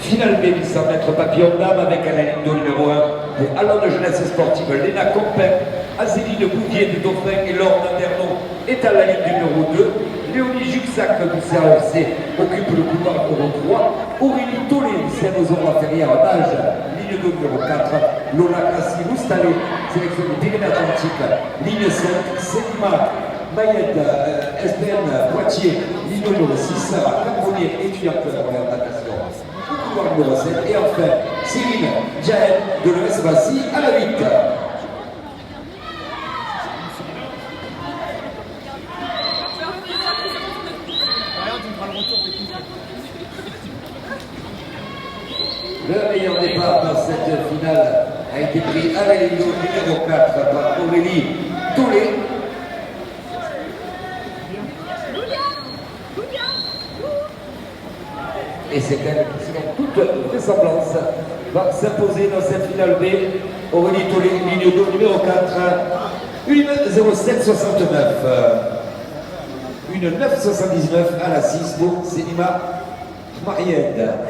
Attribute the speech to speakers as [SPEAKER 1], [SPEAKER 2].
[SPEAKER 1] Finale B 800 mètres papillon dame avec à la ligne de numéro 1 pour Allons de jeunesse sportive, Léna Compin, Azéline Bouvier du Dauphin et Laure Maternon est à la ligne numéro 2. Léonie Juxac du CAOC occupe le couloir numéro 3. Aurélie Tollet du Saint-Ozon-la-Ferrière nage, ligne de numéro 4. Lola Cassi Moustalé, sélection des Pyrénées-Atlantiques, ligne 5. Selima Mayed, SPN Poitiers, ligne numéro 6. Carbonier, étudiante pour l'orientation, couloir numéro 7. Et enfin, Céline Jaël de l'ES Massy à la 8. Le meilleur départ dans cette finale a été pris à la ligne numéro 4 par Aurélie Tollet. Et c'est elle qui, selon toute vraisemblance, va s'imposer dans cette finale B. Aurélie Tollet, ligne 2, numéro 4, 1,07,69. Une 9,79 à la 6 pour Selima Mayed.